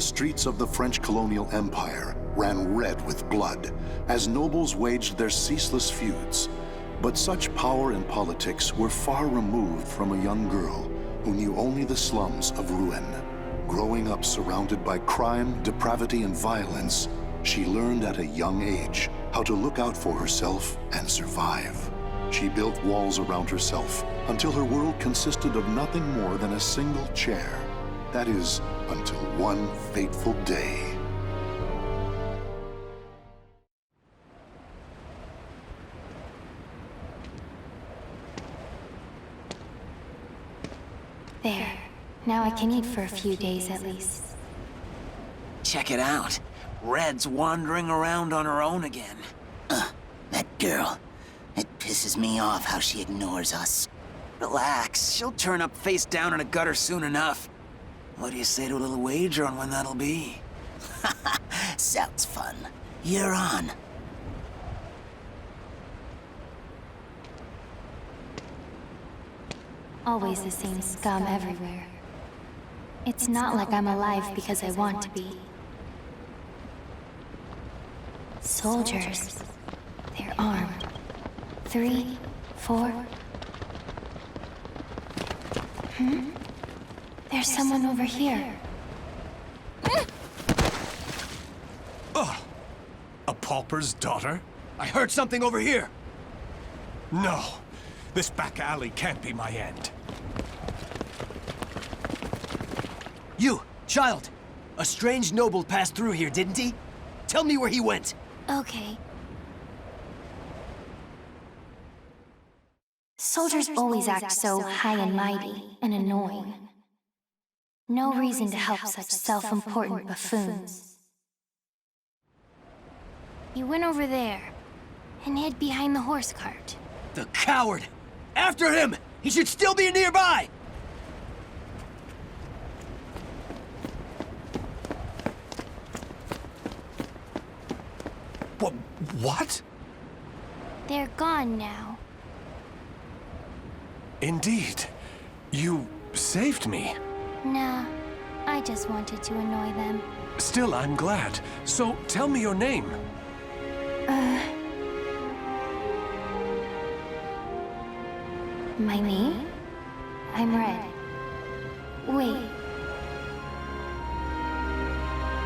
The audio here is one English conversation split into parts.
streets of the French colonial empire ran red with blood as nobles waged their ceaseless feuds. But such power in politics were far removed from a young girl who knew only the slums of Rouen. Growing up surrounded by crime, depravity, and violence, she learned at a young age how to look out for herself and survive. She built walls around herself until her world consisted of nothing more than a single chair. That is, until one fateful day. There. Now I can eat for a few days at least. Check it out. Red's wandering around on her own again. That girl. It pisses me off how she ignores us. Relax, she'll turn up face down in a gutter soon enough. What do you say to a little wager on when that'll be? Sounds fun. You're on. Always the same scum everywhere. It's not like I'm alive because I want to be. Soldiers. They're armed. 3, 4. There's someone over here. A pauper's daughter? I heard something over here! No. This back alley can't be my end. You, child! A strange noble passed through here, didn't he? Tell me where he went! Okay. Soldiers always act so high and mighty and annoying. No reason to help such self-important buffoons. He went over there and hid behind the horse cart. The coward! After him! He should still be nearby! What? They're gone now. Indeed. You saved me. Nah, I just wanted to annoy them. Still, I'm glad. So, tell me your name. My name? I'm Red. Wait.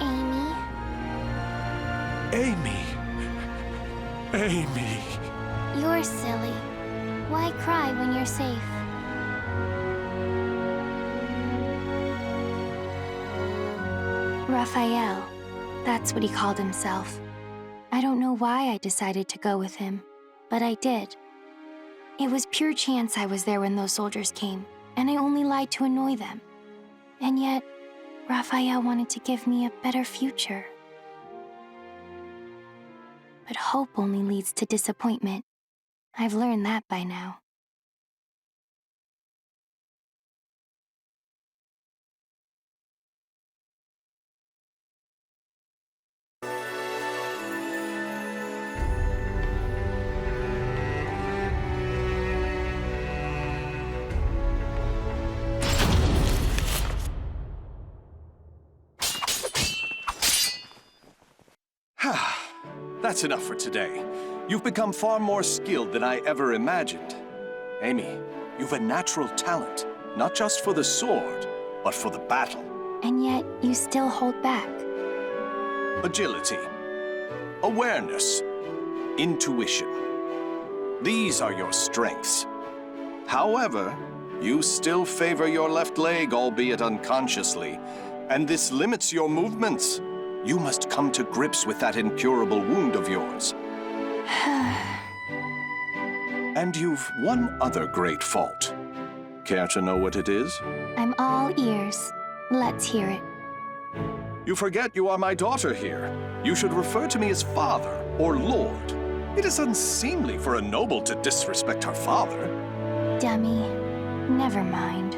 Amy? Amy. Amy. You're silly. Why cry when you're safe? Raphael. That's what he called himself. I don't know why I decided to go with him, but I did. It was pure chance I was there when those soldiers came, and I only lied to annoy them. And yet, Raphael wanted to give me a better future. But hope only leads to disappointment. I've learned that by now. That's enough for today. You've become far more skilled than I ever imagined. Amy, you've a natural talent, not just for the sword, but for the battle. And yet, you still hold back. Agility, awareness, intuition. These are your strengths. However, you still favor your left leg, albeit unconsciously, and this limits your movements. You must come to grips with that incurable wound of yours. And you've one other great fault. Care to know what it is? I'm all ears. Let's hear it. You forget you are my daughter here. You should refer to me as father or lord. It is unseemly for a noble to disrespect her father. Dummy. Never mind.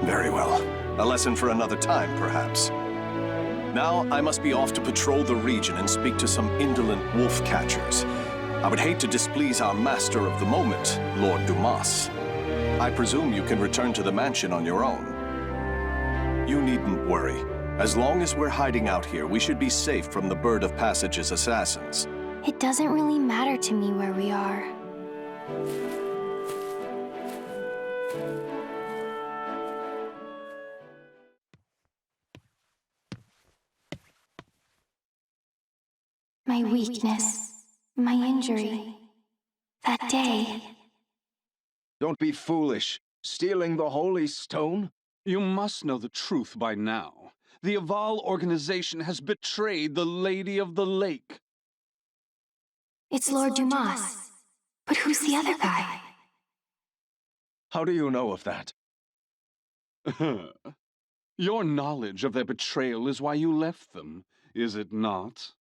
Very well. A lesson for another time, perhaps. Now, I must be off to patrol the region and speak to some indolent wolf catchers. I would hate to displease our master of the moment, Lord Dumas. I presume you can return to the mansion on your own. You needn't worry. As long as we're hiding out here, we should be safe from the Bird of Passage's assassins. It doesn't really matter to me where we are. My weakness, my injury, that day. Don't be foolish. Stealing the Holy Stone? You must know the truth by now. The Aval organization has betrayed the Lady of the Lake. It's Lord Dumas. But who's the other guy? How do you know of that? Your knowledge of their betrayal is why you left them, is it not?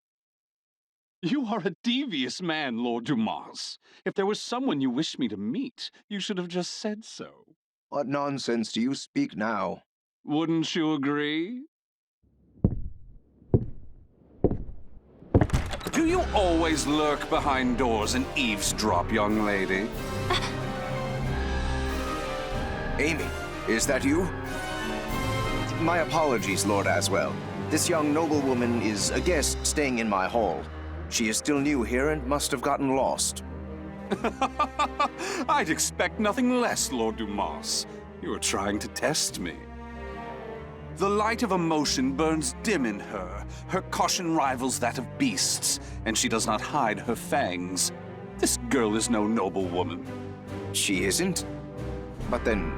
You are a devious man, Lord Dumas. If there was someone you wished me to meet, you should have just said so. What nonsense do you speak now? Wouldn't you agree? Do you always lurk behind doors and eavesdrop, young lady? Amy, is that you? My apologies, Lord Aswell. This young noblewoman is a guest staying in my hall. She is still new here and must have gotten lost. I'd expect nothing less, Lord Dumas. You are trying to test me. The light of emotion burns dim in her. Her caution rivals that of beasts, and she does not hide her fangs. This girl is no noblewoman. She isn't? But then...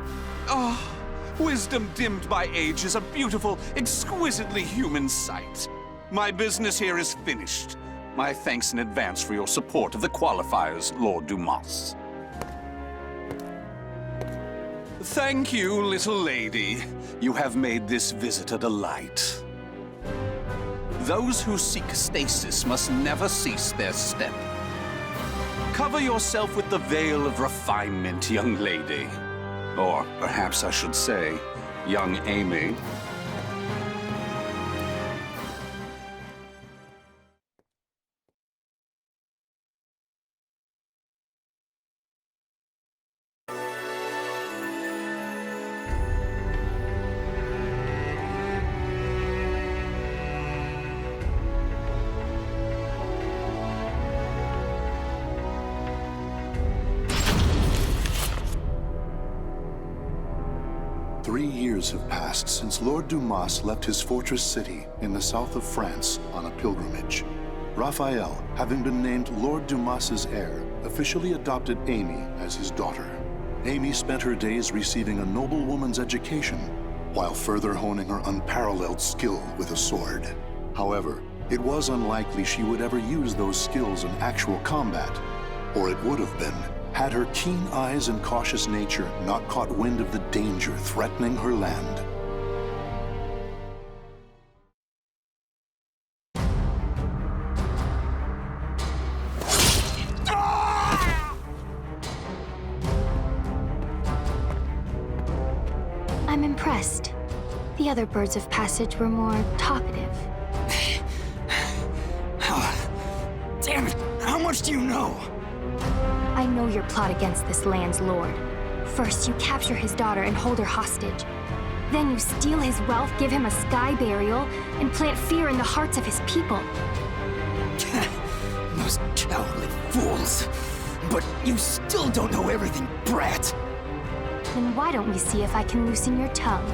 Wisdom dimmed by age is a beautiful, exquisitely human sight. My business here is finished. My thanks in advance for your support of the qualifiers, Lord Dumas. Thank you, little lady. You have made this visit a delight. Those who seek stasis must never cease their step. Cover yourself with the veil of refinement, young lady. Or perhaps I should say, young Amy. Have passed since Lord Dumas left his fortress city in the south of France on a pilgrimage. Raphael, having been named Lord Dumas's heir, officially adopted Amy as his daughter. Amy spent her days receiving a noblewoman's education while further honing her unparalleled skill with a sword. However, it was unlikely she would ever use those skills in actual combat, or it would have been had her keen eyes and cautious nature not caught wind of the danger threatening her land. I'm impressed. The other birds of passage were more talkative. Damn it! How much do you know? I know your plot against this land's lord. First, you capture his daughter and hold her hostage. Then you steal his wealth, give him a sky burial, and plant fear in the hearts of his people. Those cowardly fools. But you still don't know everything, brat. Then why don't we see if I can loosen your tongue?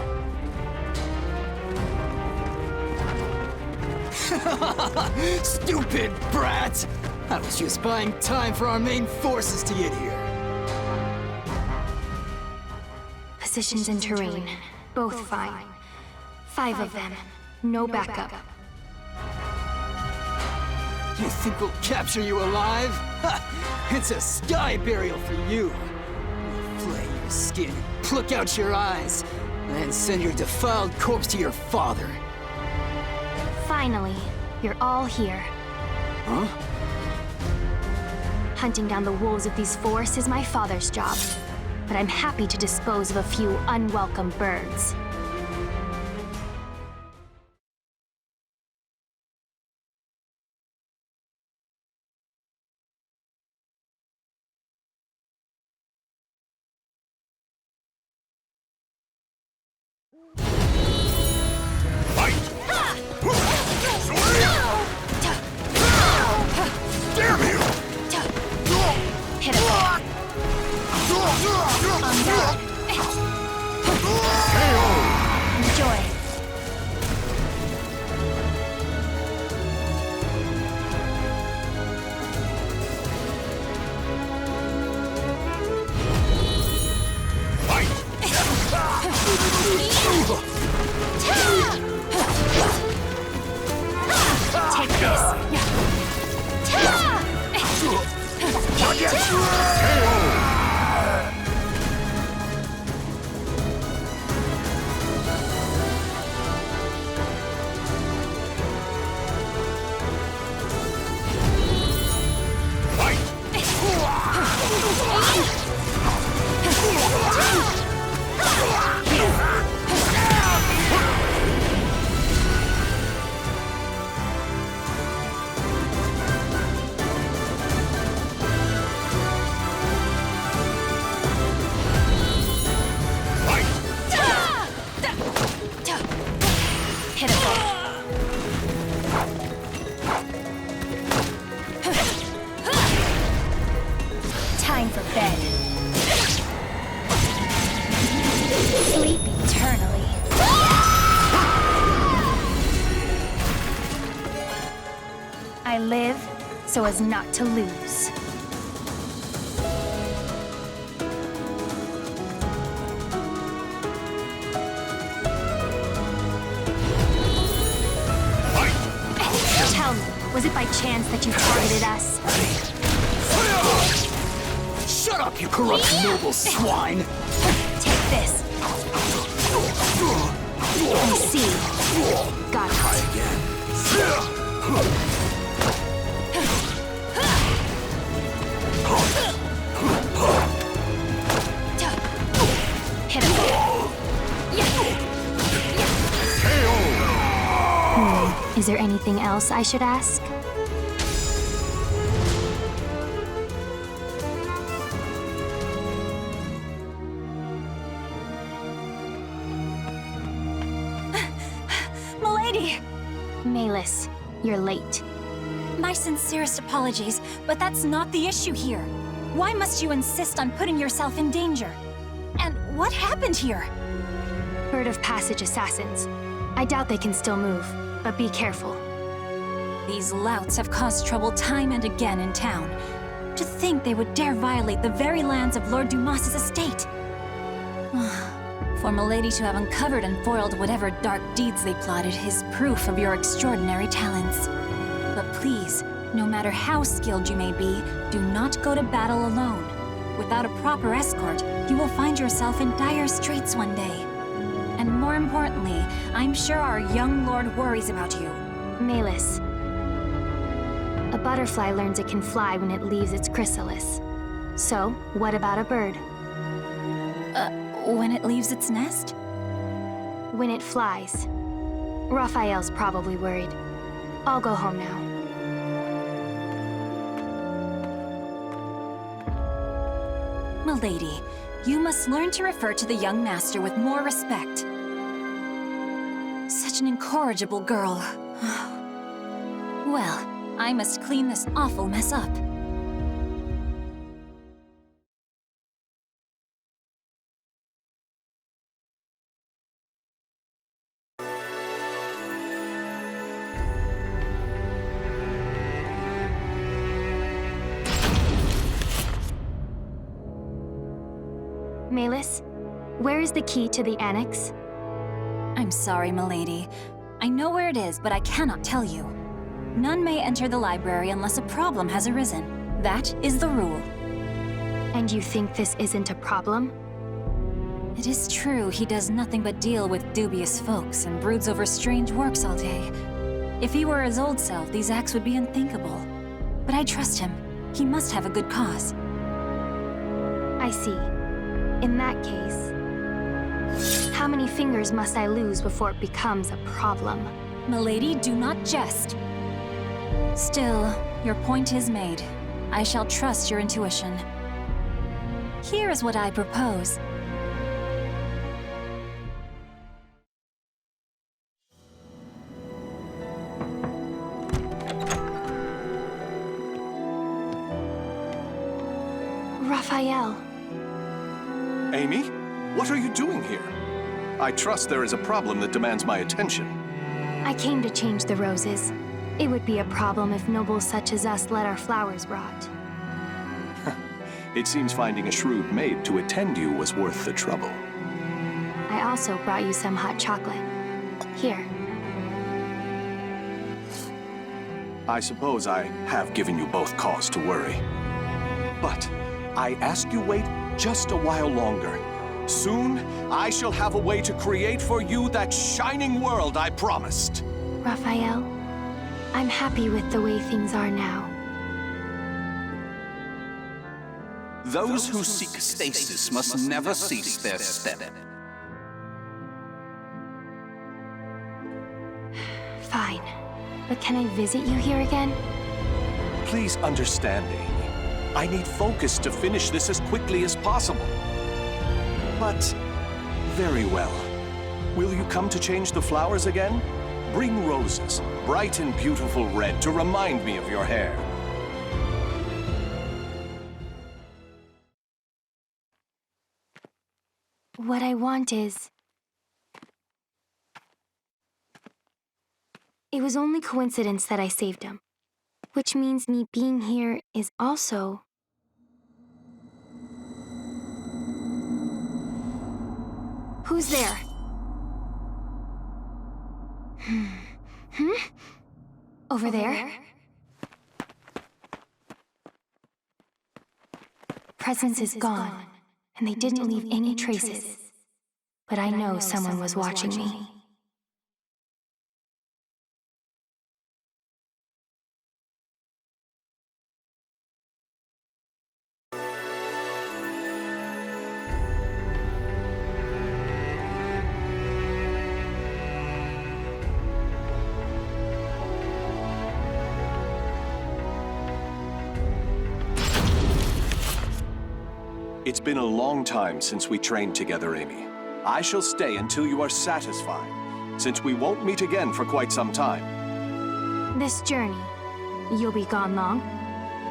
Stupid brat! I was just buying time for our main forces to get here. Positions and terrain, both fine. 5 of them, no backup. You think we'll capture you alive? Ha! It's a sky burial for you. We'll flay your skin, pluck out your eyes, and send your defiled corpse to your father. Finally, you're all here. Huh? Hunting down the wolves of these forests is my father's job, but I'm happy to dispose of a few unwelcome birds. Time for bed. Sleep eternally. I live so as not to lose. Tell me, was it by chance that you targeted us? Shut up, you corrupt noble swine! Take this. I see. Got it. Hit him. Is there anything else I should ask? Malus, you're late. My sincerest apologies, but that's not the issue here. Why must you insist on putting yourself in danger? And what happened here? Bird of Passage assassins. I doubt they can still move, but be careful. These louts have caused trouble time and again in town. To think they would dare violate the very lands of Lord Dumas's estate. For Milady to have uncovered and foiled whatever dark deeds they plotted is proof of your extraordinary talents. But please, no matter how skilled you may be, do not go to battle alone. Without a proper escort, you will find yourself in dire straits one day. And more importantly, I'm sure our young lord worries about you. Malus. A butterfly learns it can fly when it leaves its chrysalis. So, what about a bird? When it leaves its nest? When it flies. Raphael's probably worried. I'll go home now. Milady, you must learn to refer to the young master with more respect. Such an incorrigible girl. Well, I must clean this awful mess up. Malus, where is the key to the annex? I'm sorry, milady. I know where it is, but I cannot tell you. None may enter the library unless a problem has arisen. That is the rule. And you think this isn't a problem? It is true he does nothing but deal with dubious folks and broods over strange works all day. If he were his old self, these acts would be unthinkable. But I trust him. He must have a good cause. I see. In that case, how many fingers must I lose before it becomes a problem? Milady, do not jest. Still, your point is made. I shall trust your intuition. Here is what I propose. Raphael. Amy, what are you doing here? I trust there is a problem that demands my attention. I came to change the roses. It would be a problem if nobles such as us let our flowers rot. It seems finding a shrewd maid to attend you was worth the trouble. I also brought you some hot chocolate. Here. I suppose I have given you both cause to worry. But I ask you wait just a while longer. Soon, I shall have a way to create for you that shining world I promised. Raphael, I'm happy with the way things are now. Those who seek stasis must never cease their step. Fine. But can I visit you here again? Please understand, Amy. I need focus to finish this as quickly as possible. But, very well. Will you come to change the flowers again? Bring roses, bright and beautiful red, to remind me of your hair. What I want is... It was only coincidence that I saved him. Which means me being here is also... Who's there? Over there? Presence is gone, and they didn't leave any traces. But I know someone was watching me. It's been a long time since we trained together, Amy. I shall stay until you are satisfied, since we won't meet again for quite some time. This journey, you'll be gone long?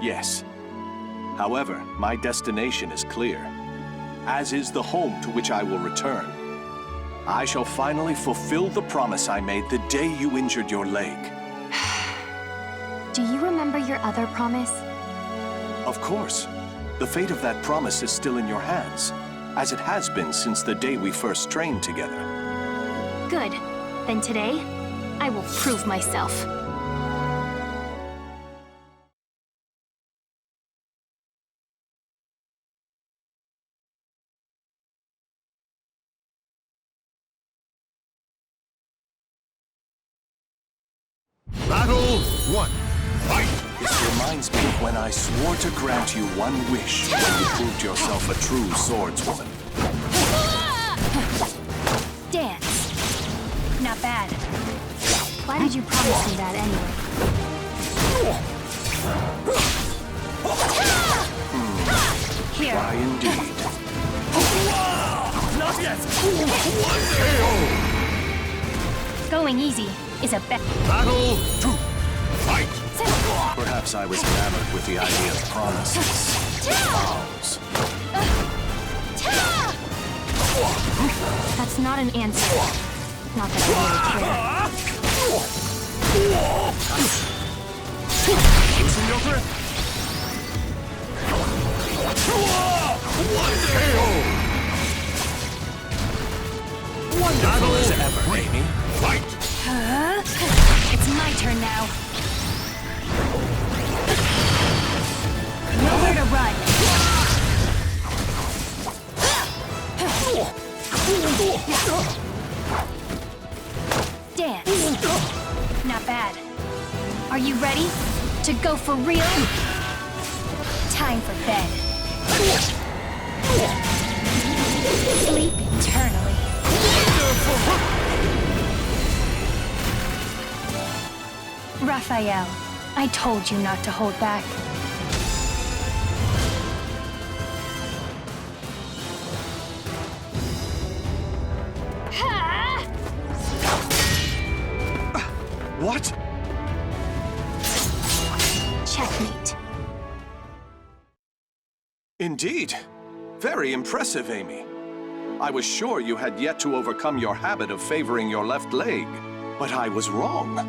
Yes. However, my destination is clear, as is the home to which I will return. I shall finally fulfill the promise I made the day you injured your leg. Do you remember your other promise? Of course. The fate of that promise is still in your hands, as it has been since the day we first trained together. Good. Then today, I will prove myself. Battle 1. Fight! This reminds me of when I swore to grant you one wish when you proved yourself a true swordswoman. Dance. Not bad. Why did you promise me that anyway? Here. Why indeed? Not yet! Going easy is a bet. Battle 2. Fight! Perhaps I was enamored with the idea of promises. Vows. That's not an answer. Not that I really care. Loosen your grip! Wonderful as ever, Amy. Fight! It's my turn now. Nowhere to run. Dance. Not bad. Are you ready to go for real? Time for bed. Sleep eternally. Raphael, I told you not to hold back. What? Checkmate. Indeed. Very impressive, Amy. I was sure you had yet to overcome your habit of favoring your left leg. But I was wrong.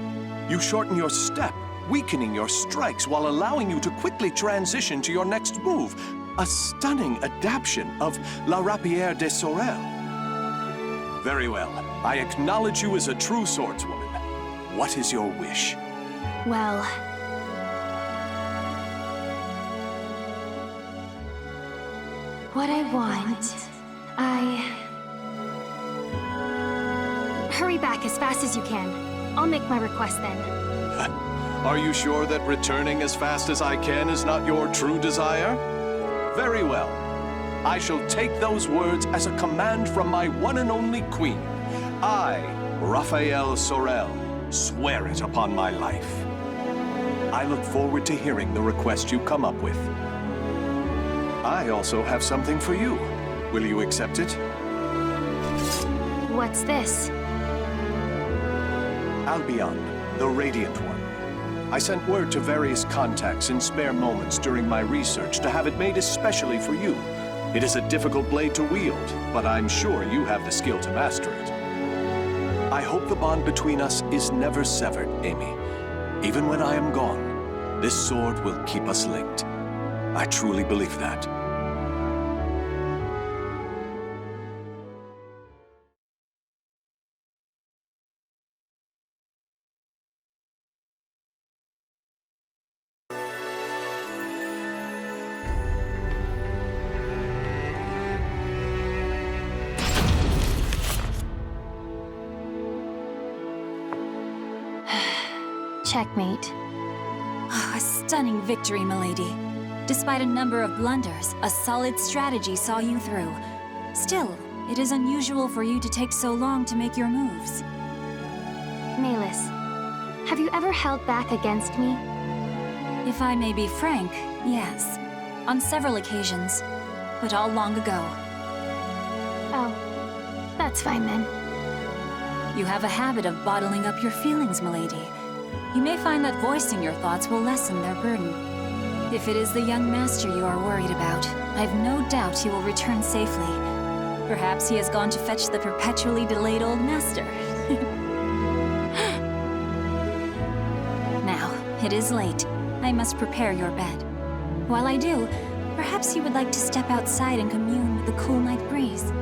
You shorten your step, weakening your strikes while allowing you to quickly transition to your next move. A stunning adaptation of La Rapière des Sorel. Very well. I acknowledge you as a true swordswoman. What is your wish? Well... what I want, Hurry back as fast as you can. I'll make my request then. Are you sure that returning as fast as I can is not your true desire? Very well. I shall take those words as a command from my one and only queen. I, Raphael Sorel, swear it upon my life. I look forward to hearing the request you come up with. I also have something for you. Will you accept it? What's this? Albion, the Radiant One. I sent word to various contacts in spare moments during my research to have it made especially for you. It is a difficult blade to wield, but I'm sure you have the skill to master it. I hope the bond between us is never severed, Amy. Even when I am gone, this sword will keep us linked. I truly believe that. Checkmate. Oh, a stunning victory, milady. Despite a number of blunders, a solid strategy saw you through. Still, it is unusual for you to take so long to make your moves. Malus, have you ever held back against me? If I may be frank, yes. On several occasions, but all long ago. Oh, that's fine then. You have a habit of bottling up your feelings, milady. You may find that voicing your thoughts will lessen their burden. If it is the young master you are worried about, I've no doubt he will return safely. Perhaps he has gone to fetch the perpetually delayed old master. Now, it is late. I must prepare your bed. While I do, perhaps you would like to step outside and commune with the cool night breeze.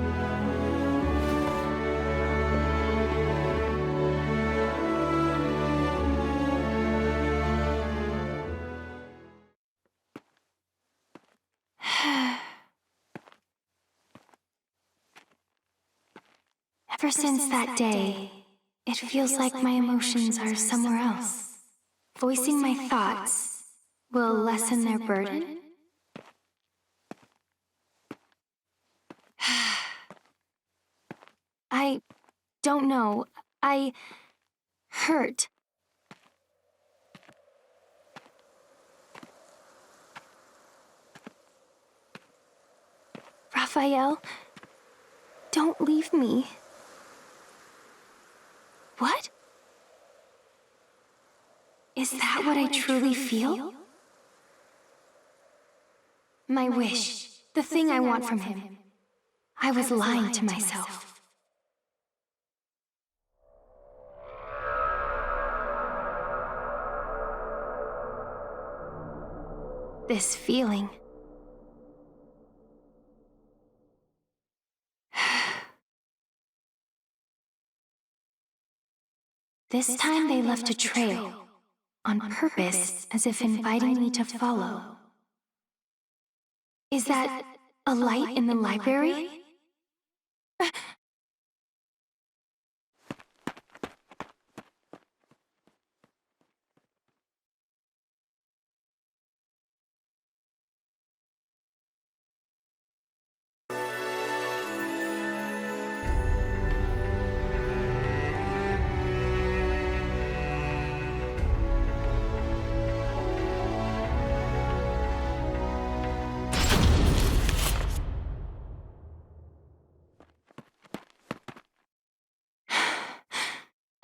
Ever since that day, it feels like my emotions are somewhere else. Voicing my thoughts will lessen their burden? I don't know. I hurt. Raphael, don't leave me. What? Is that what I truly feel? My wish, the thing I want from him. I was lying to myself. This feeling. This time they left a trail, on purpose, as if inviting me to follow. Is that a light in the library?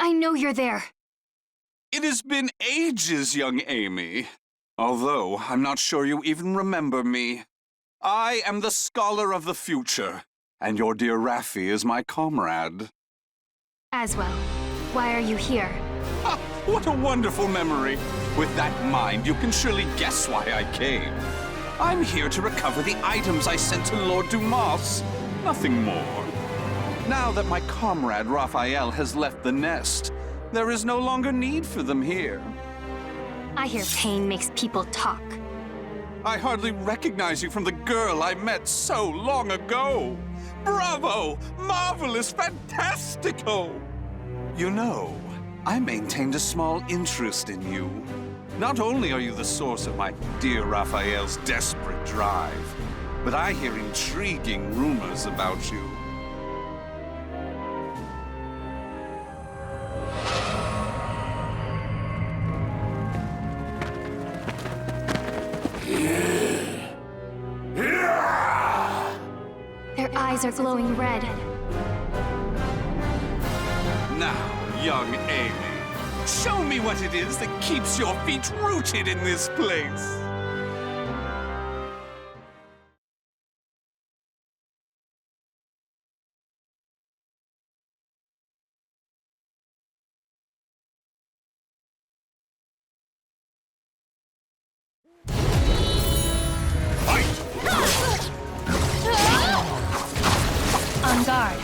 I know you're there. It has been ages, young Amy. Although, I'm not sure you even remember me. I am the scholar of the future, and your dear Raffi is my comrade. Aswell, why are you here? Ah, what a wonderful memory. With that mind, you can surely guess why I came. I'm here to recover the items I sent to Lord Dumas. Nothing more. Now that my comrade Raphael has left the nest, there is no longer need for them here. I hear pain makes people talk. I hardly recognize you from the girl I met so long ago. Bravo! Marvelous! Fantastico! You know, I maintained a small interest in you. Not only are you the source of my dear Raphael's desperate drive, but I hear intriguing rumors about you. Their eyes are glowing red. Now, young Amy, show me what it is that keeps your feet rooted in this place. On guard.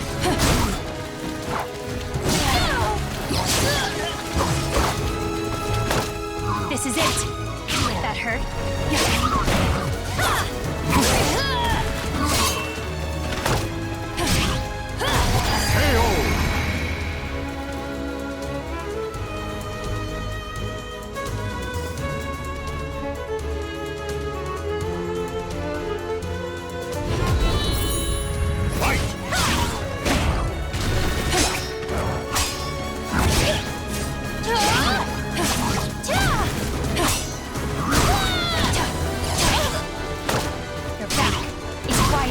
This is it. Let that hurt.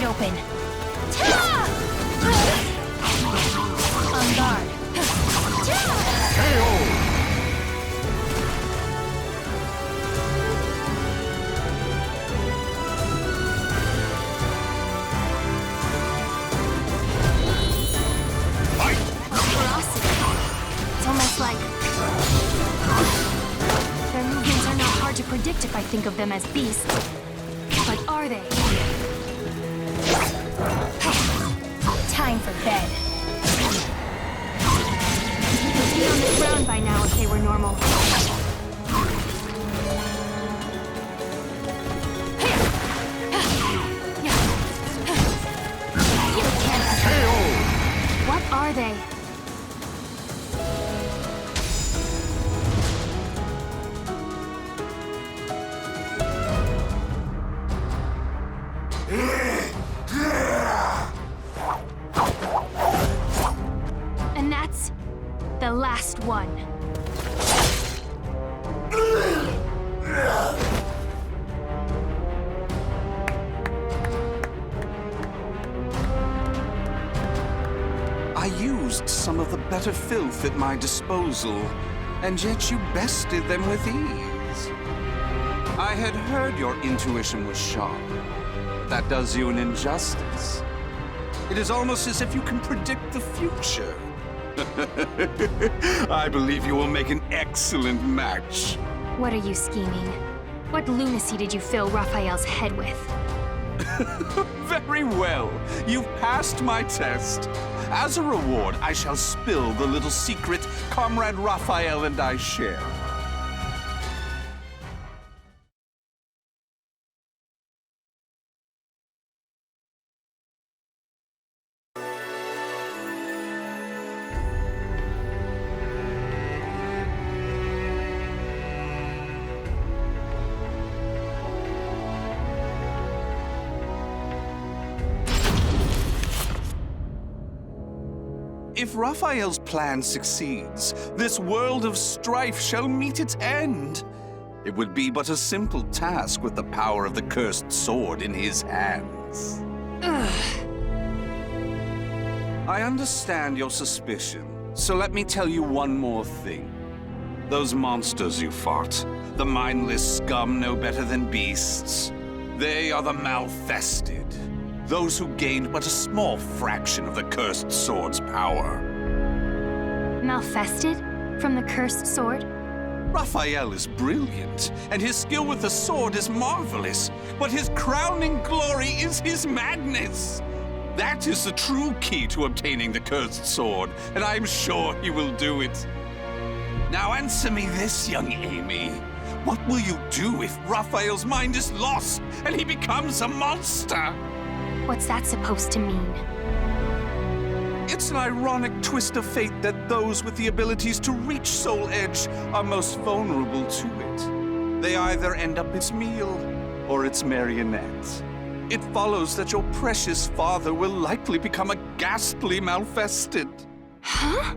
Open. On guard. Ferocity. It's almost like their movements are not hard to predict if I think of them as beasts. But are they? Time for bed. They'd be on the ground by now if they were normal. What are they? And that's the last one. I used some of the better filth at my disposal, and yet you bested them with ease. I had heard your intuition was sharp. That does you an injustice. It is almost as if you can predict the future. I believe you will make an excellent match. What are you scheming? What lunacy did you fill Raphael's head with? Very well. You've passed my test. As a reward, I shall spill the little secret Comrade Raphael and I share. If Raphael's plan succeeds, this world of strife shall meet its end. It would be but a simple task with the power of the cursed sword in his hands. I understand your suspicion, so let me tell you one more thing. Those monsters you fought, the mindless scum no better than beasts, they are the Malfested. Those who gained but a small fraction of the cursed sword's power. Malfested? From the cursed sword? Raphael is brilliant, and his skill with the sword is marvelous, but his crowning glory is his madness. That is the true key to obtaining the cursed sword, and I am sure he will do it. Now answer me this, young Amy. What will you do if Raphael's mind is lost and he becomes a monster? What's that supposed to mean? It's an ironic twist of fate that those with the abilities to reach Soul Edge are most vulnerable to it. They either end up its meal or its marionette. It follows that your precious father will likely become a ghastly malfested. Huh?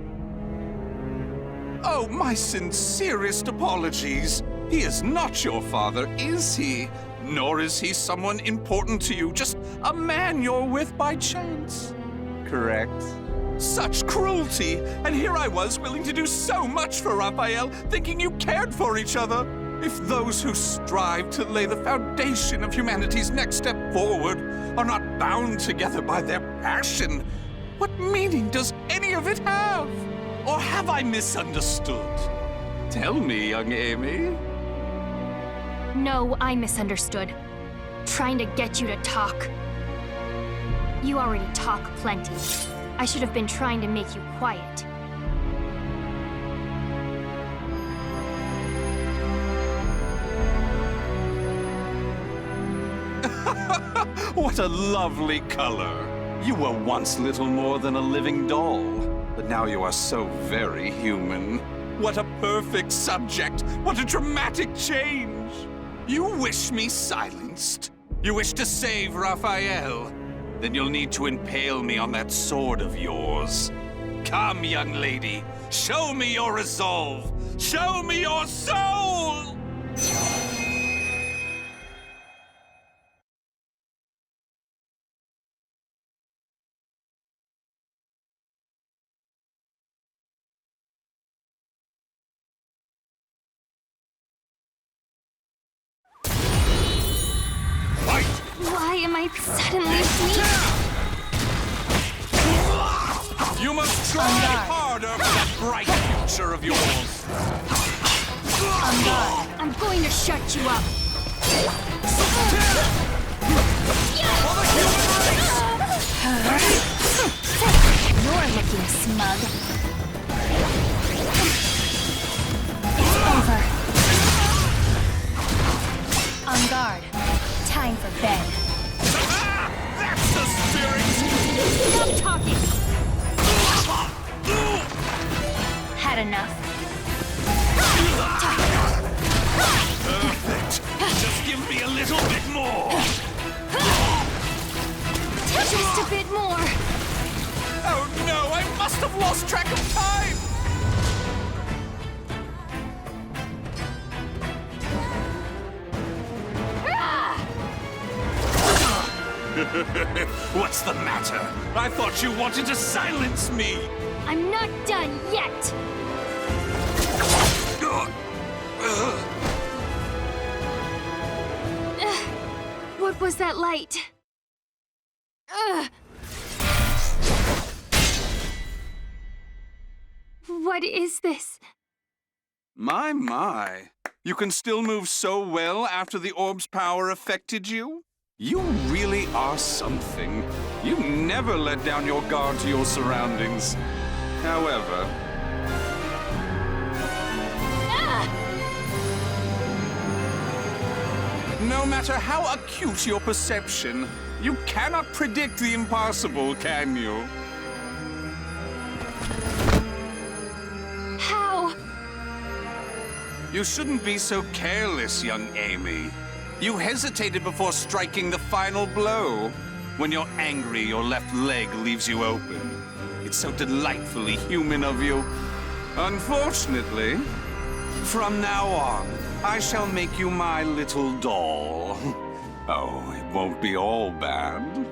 Oh, my sincerest apologies. He is not your father, is he? Nor is he someone important to you, just a man you're with by chance. Correct? Such cruelty! And here I was, willing to do so much for Raphael, thinking you cared for each other. If those who strive to lay the foundation of humanity's next step forward are not bound together by their passion, what meaning does any of it have? Or have I misunderstood? Tell me, young Amy. No, I misunderstood. Trying to get you to talk. You already talk plenty. I should have been trying to make you quiet. What a lovely color. You were once little more than a living doll, but now you are so very human. What a perfect subject! What a dramatic change! You wish me silenced? You wish to save Raphael? Then you'll need to impale me on that sword of yours. Come, young lady, show me your resolve! Show me your soul! Why am I suddenly weak? You must try harder for that bright future of yours. I'm going to shut you up. For the human race! You're looking smug. It's over. On guard. Time for bed. That's the spirit! Stop talking! Had enough. Perfect. Just give me a little bit more. Just a bit more. Oh no, I must have lost track of time! What's the matter? I thought you wanted to silence me! I'm not done yet! What was that light? What is this? My. You can still move so well after the orb's power affected you? You really are something. You never let down your guard to your surroundings. However... No matter how acute your perception, you cannot predict the impossible, can you? How? You shouldn't be so careless, young Amy. You hesitated before striking the final blow. When you're angry, your left leg leaves you open. It's so delightfully human of you. Unfortunately, from now on, I shall make you my little doll. Oh, it won't be all bad.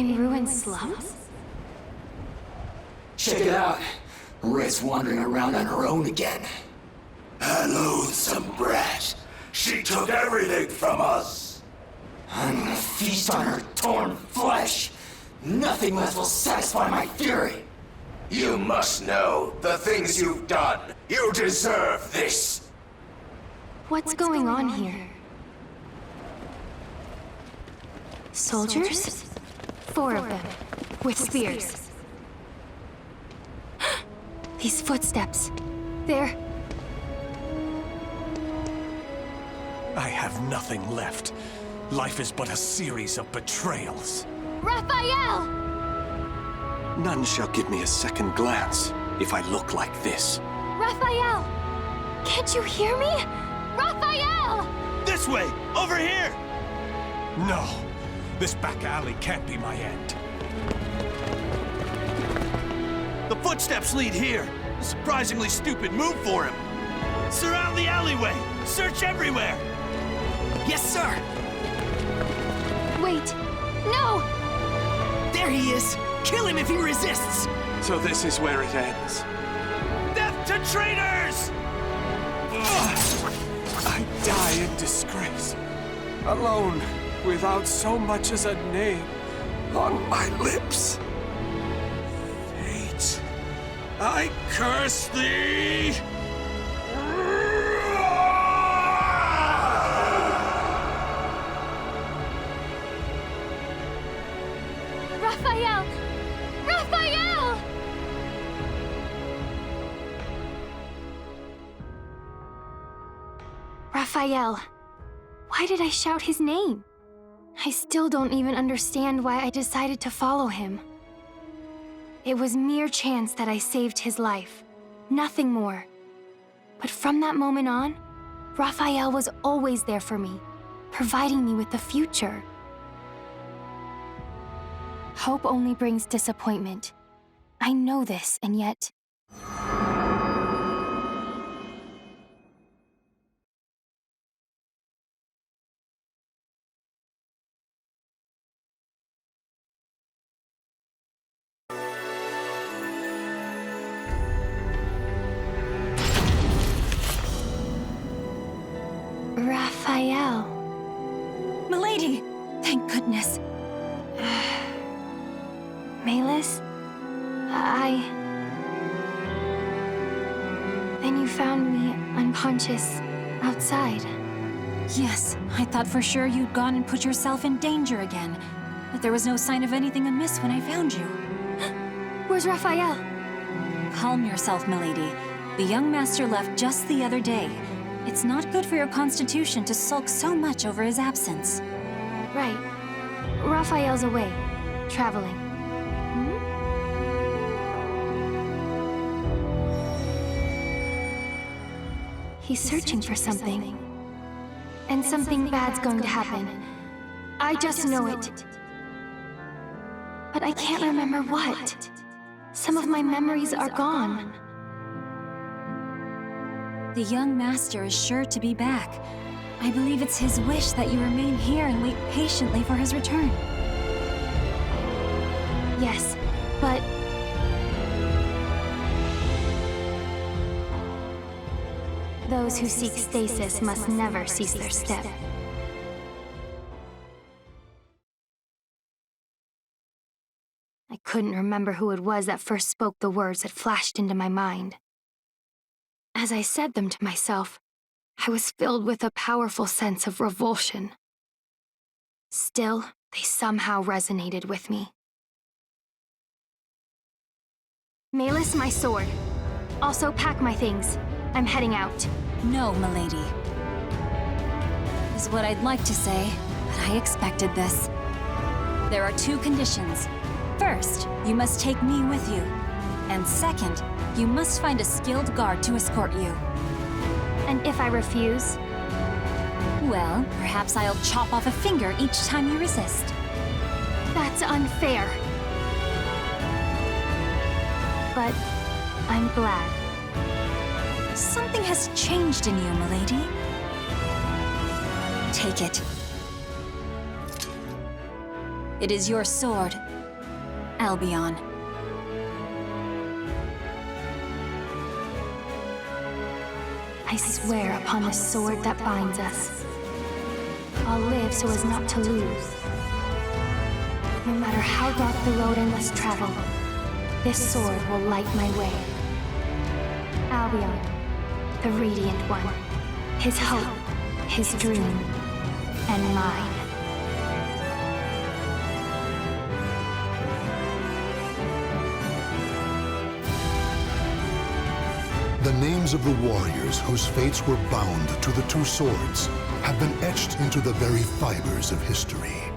In ruined slums? Check it out. Red's wandering around on her own again. That loathsome brat. She took everything from us. I'm gonna feast on her torn flesh. Nothing less will satisfy my fury. You must know the things you've done. You deserve this. What's going on here? Soldiers? 4 of them, with spears. These footsteps. They're... I have nothing left. Life is but a series of betrayals. Raphael! None shall give me a second glance if I look like this. Raphael! Can't you hear me? Raphael! This way! Over here! No. This back alley can't be my end. The footsteps lead here. A surprisingly stupid move for him. Surround the alleyway. Search everywhere. Yes, sir! Wait! No! There he is! Kill him if he resists! So this is where it ends. Death to traitors! I die in disgrace. Alone, without so much as a name on my lips. Fate, I curse thee! Raphael! Raphael! Raphael. Why did I shout his name? I still don't even understand why I decided to follow him. It was mere chance that I saved his life. Nothing more. But from that moment on, Raphael was always there for me, providing me with the future. Hope only brings disappointment. I know this, and yet... Raphael. Milady! Thank goodness. Melis? Then you found me unconscious outside. Yes, I thought for sure you'd gone and put yourself in danger again. But there was no sign of anything amiss when I found you. Where's Raphael? Calm yourself, milady. The young master left just the other day. It's not good for your constitution to sulk so much over his absence. Right. Raphael's away, traveling. He's searching for something. And something bad's going to happen. I just know it. But I can't remember what. Some of my memories are gone. The young master is sure to be back. I believe it's his wish that you remain here and wait patiently for his return. Yes, but... those who seek stasis must never cease their step. I couldn't remember who it was that first spoke the words that flashed into my mind. As I said them to myself, I was filled with a powerful sense of revulsion. Still, they somehow resonated with me. Melis, my sword. Also pack my things. I'm heading out. No, milady. Is what I'd like to say, but I expected this. There are 2 conditions. First, you must take me with you. And second, you must find a skilled guard to escort you. And if I refuse? Well, perhaps I'll chop off a finger each time you resist. That's unfair. But I'm glad. Something has changed in you, milady. Take it. It is your sword, Albion. I swear upon the sword that binds us, I'll live so as not to lose. No matter how dark the road I must travel, this sword will light my way. Albion, the radiant one, his hope, his dream, and mine. The names of the warriors whose fates were bound to the two swords have been etched into the very fibers of history.